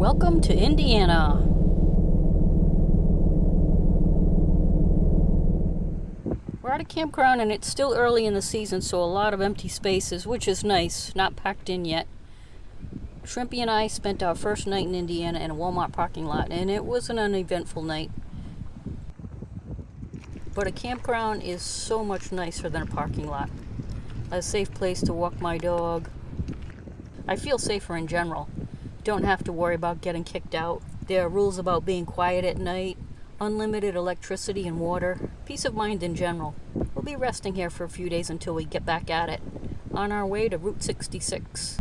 Welcome to Indiana. We're at a campground and it's still early in the season, so a lot of empty spaces, which is nice, not packed in yet. Shrimpy and I spent our first night in Indiana in a Walmart parking lot, and it was an uneventful night. But a campground is so much nicer than a parking lot. A safe place to walk my dog. I feel safer in general. Don't have to worry about getting kicked out. There are rules about being quiet at night, unlimited electricity and water, peace of mind in general. We'll be resting here for a few days until we get back at it, on our way to Route 66.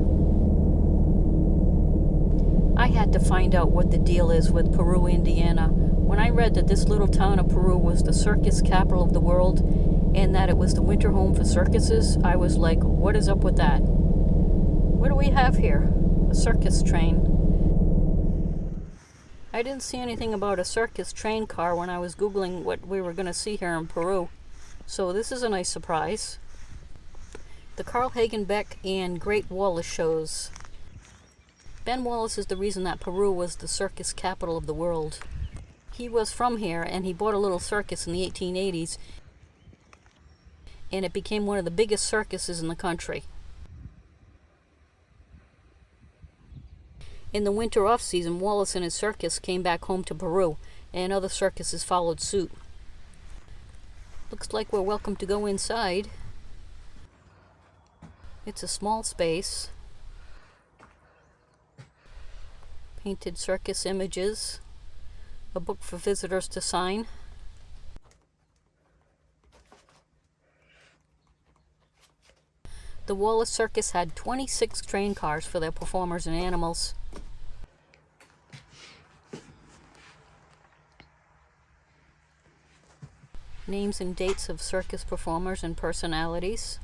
I had to find out what the deal is with Peru, Indiana. When I read that this little town of Peru was the circus capital of the world and that it was the winter home for circuses, I was like, what is up with that? What do we have here? A circus train. I didn't see anything about a circus train car when I was Googling what we were going to see here in Peru, so this is a nice surprise. The Carl Hagenbeck and Great Wallace shows. Ben Wallace is the reason that Peru was the circus capital of the world. He was from here and he bought a little circus in the 1880s, and it became one of the biggest circuses in the country. In the winter off-season, Wallace and his circus came back home to Peru, and other circuses followed suit. Looks like we're welcome to go inside. It's a small space. Painted circus images. A book for visitors to sign. The Wallace Circus had 26 train cars for their performers and animals. Names and dates of circus performers and personalities.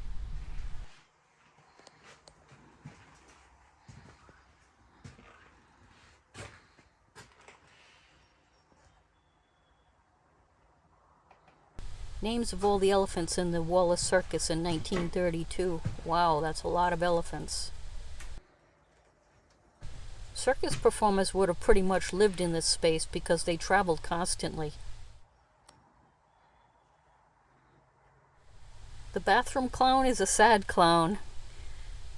Names of all the elephants in the Wallace Circus in 1932. Wow, that's a lot of elephants. Circus performers would have pretty much lived in this space because they traveled constantly. The bathroom clown is a sad clown.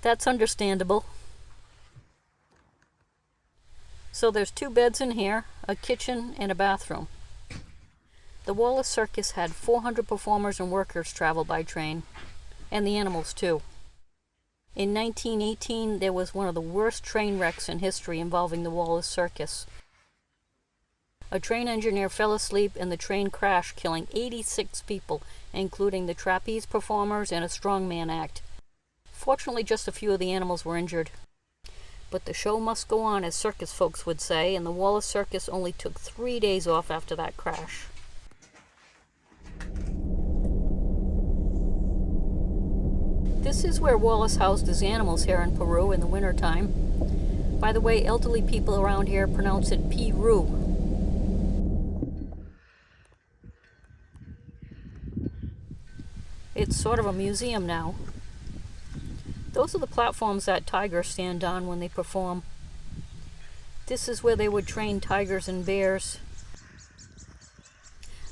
That's understandable. So there's 2 beds in here, a kitchen, and a bathroom. The Wallace Circus had 400 performers and workers travel by train, and the animals too. In 1918, there was one of the worst train wrecks in history involving the Wallace Circus. A train engineer fell asleep and the train crashed, killing 86 people, including the trapeze performers and a strongman act. Fortunately, just a few of the animals were injured. But the show must go on, as circus folks would say, and the Wallace Circus only took 3 days off after that crash. This is where Wallace housed his animals here in Peru in the wintertime. By the way, elderly people around here pronounce it Peru. It's sort of a museum now. Those are the platforms that tigers stand on when they perform. This is where they would train tigers and bears.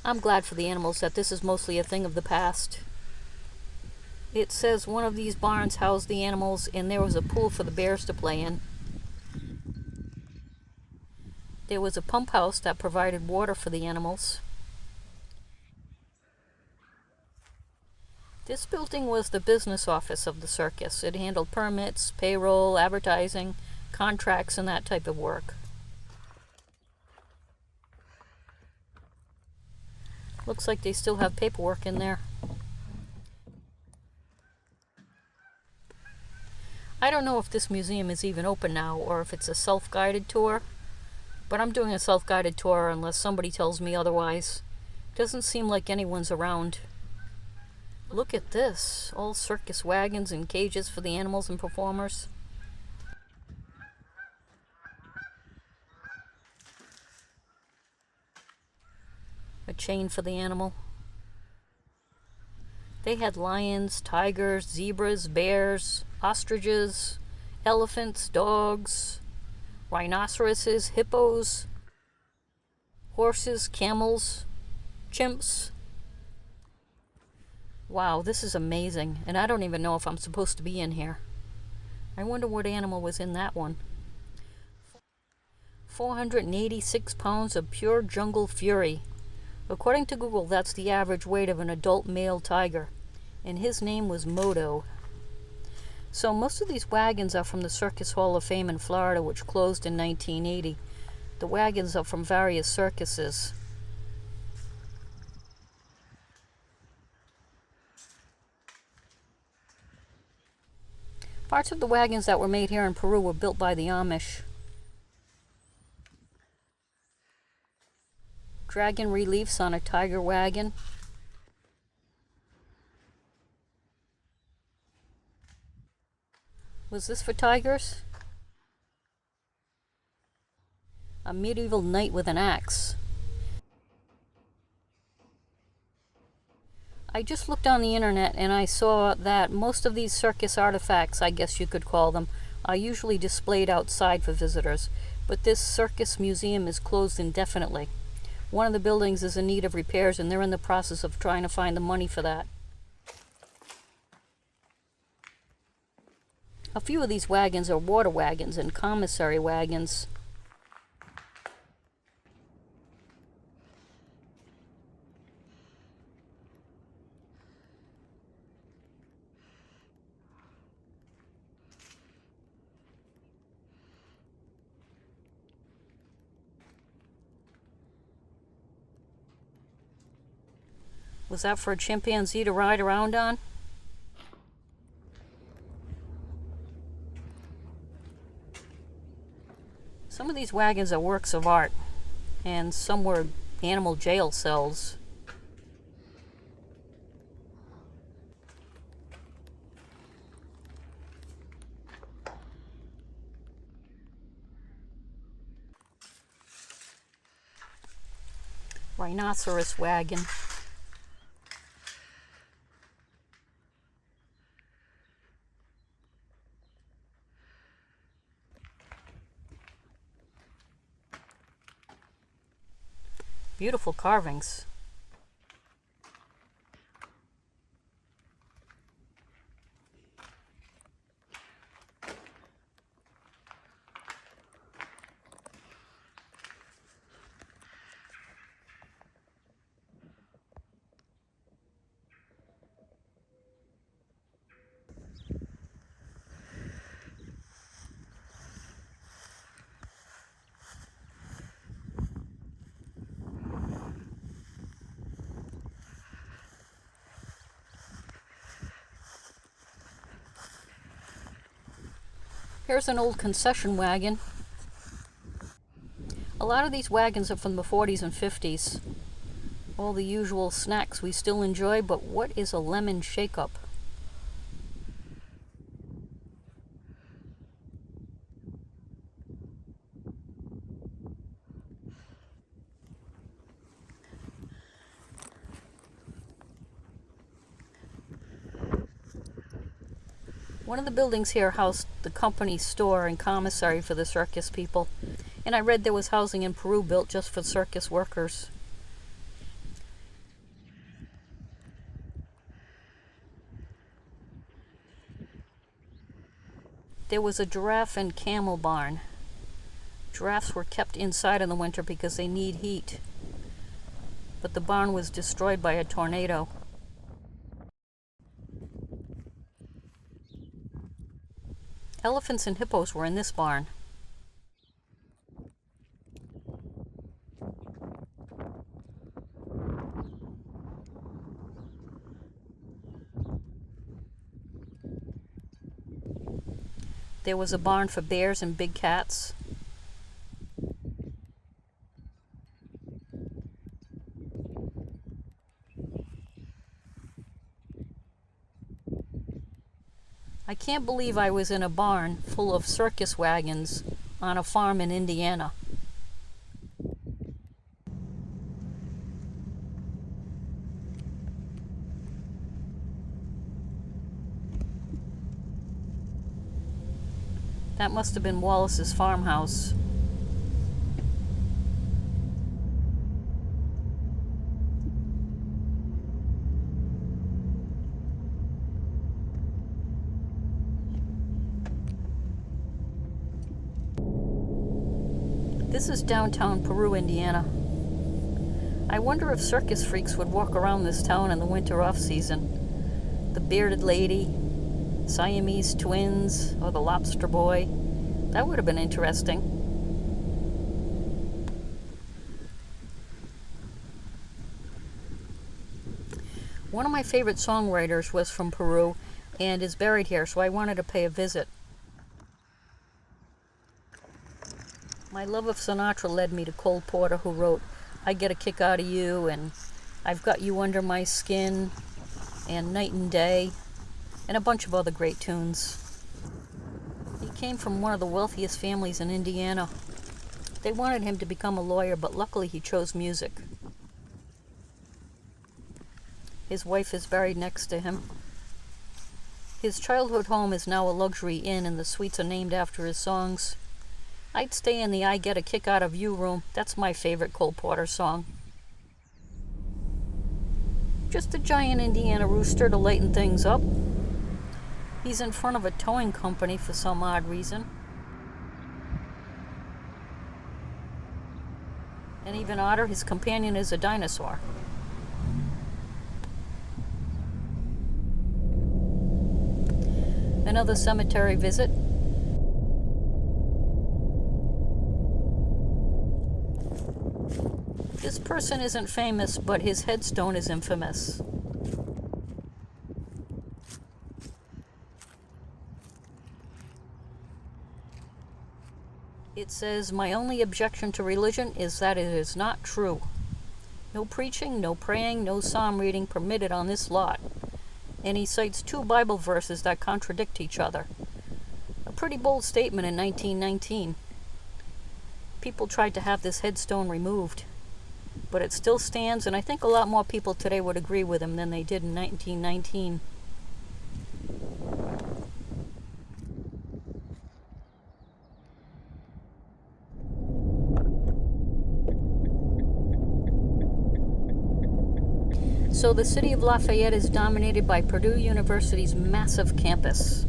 I'm glad for the animals that this is mostly a thing of the past. It says one of these barns housed the animals and there was a pool for the bears to play in. There was a pump house that provided water for the animals. This building was the business office of the circus. It handled permits, payroll, advertising, contracts, and that type of work. Looks like they still have paperwork in there. I don't know if this museum is even open now or if it's a self-guided tour, but I'm doing a self-guided tour unless somebody tells me otherwise. Doesn't seem like anyone's around. Look at this, all circus wagons and cages for the animals and performers. A chain for the animal. They had lions, tigers, zebras, bears, ostriches, elephants, dogs, rhinoceroses, hippos, horses, camels, chimps. Wow, this is amazing, and I don't even know if I'm supposed to be in here. I wonder what animal was in that one. 486 pounds of pure jungle fury. According to Google, that's the average weight of an adult male tiger, and his name was Moto. So most of these wagons are from the Circus Hall of Fame in Florida, which closed in 1980. The wagons are from various circuses. Parts of the wagons that were made here in Peru were built by the Amish. Dragon reliefs on a tiger wagon. Was this for tigers? A medieval knight with an axe. I just looked on the internet and I saw that most of these circus artifacts, I guess you could call them, are usually displayed outside for visitors, but this Circus Museum is closed indefinitely. One of the buildings is in need of repairs and they're in the process of trying to find the money for that. A few of these wagons are water wagons and commissary wagons. Was that for a chimpanzee to ride around on? Some of these wagons are works of art, and some were animal jail cells. Rhinoceros wagon. Beautiful carvings. Here's an old concession wagon. A lot of these wagons are from the 40s and 50s. All the usual snacks we still enjoy, but what is a lemon shake-up? One of the buildings here housed the company store and commissary for the circus people, and I read there was housing in Peru built just for circus workers. There was a giraffe and camel barn. Giraffes were kept inside in the winter because they need heat, but the barn was destroyed by a tornado. Elephants and hippos were in this barn. There was a barn for bears and big cats. I can't believe I was in a barn full of circus wagons on a farm in Indiana. That must have been Wallace's farmhouse. This is downtown Peru, Indiana. I wonder if circus freaks would walk around this town in the winter off-season. The bearded lady, Siamese twins, or the lobster boy. That would have been interesting. One of my favorite songwriters was from Peru and is buried here, so I wanted to pay a visit. My love of Sinatra led me to Cole Porter, who wrote I Get a Kick Out of You, and I've Got You Under My Skin, and Night and Day, and a bunch of other great tunes. He came from one of the wealthiest families in Indiana. They wanted him to become a lawyer, but luckily he chose music. His wife is buried next to him. His childhood home is now a luxury inn, and the suites are named after his songs. I'd stay in the I Get a Kick Out of You room. That's my favorite Cole Porter song. Just a giant Indiana rooster to lighten things up. He's in front of a towing company for some odd reason. And even odder, his companion is a dinosaur. Another cemetery visit. This person isn't famous, but his headstone is infamous. It says, "My only objection to religion is that it is not true. No preaching, no praying, no psalm reading permitted on this lot." And he cites 2 Bible verses that contradict each other. A pretty bold statement in 1919. People tried to have this headstone removed, but it still stands, and I think a lot more people today would agree with him than they did in 1919. So the city of Lafayette is dominated by Purdue University's massive campus.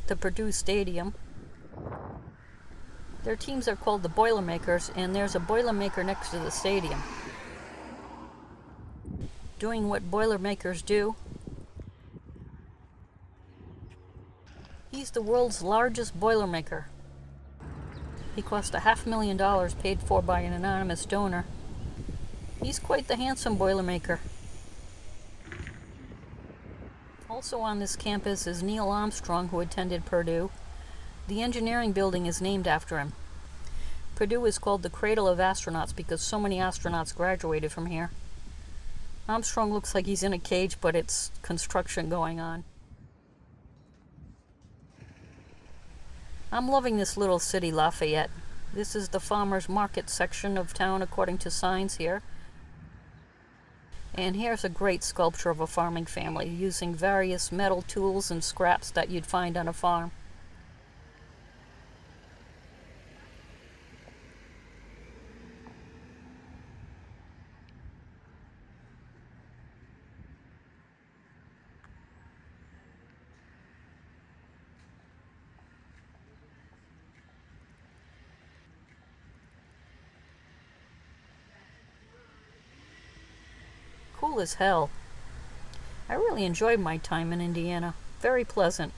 The Purdue Stadium. Their teams are called the Boilermakers, and there's a Boilermaker next to the stadium. Doing what Boilermakers do. He's the world's largest Boilermaker. He cost $500,000 paid for by an anonymous donor. He's quite the handsome Boilermaker. Also on this campus is Neil Armstrong, who attended Purdue. The engineering building is named after him. Purdue is called the cradle of astronauts because so many astronauts graduated from here. Armstrong looks like he's in a cage, but it's construction going on. I'm loving this little city, Lafayette. This is the farmers market section of town according to signs here. And here's a great sculpture of a farming family using various metal tools and scraps that you'd find on a farm. Cool as hell. I really enjoyed my time in Indiana. Very pleasant.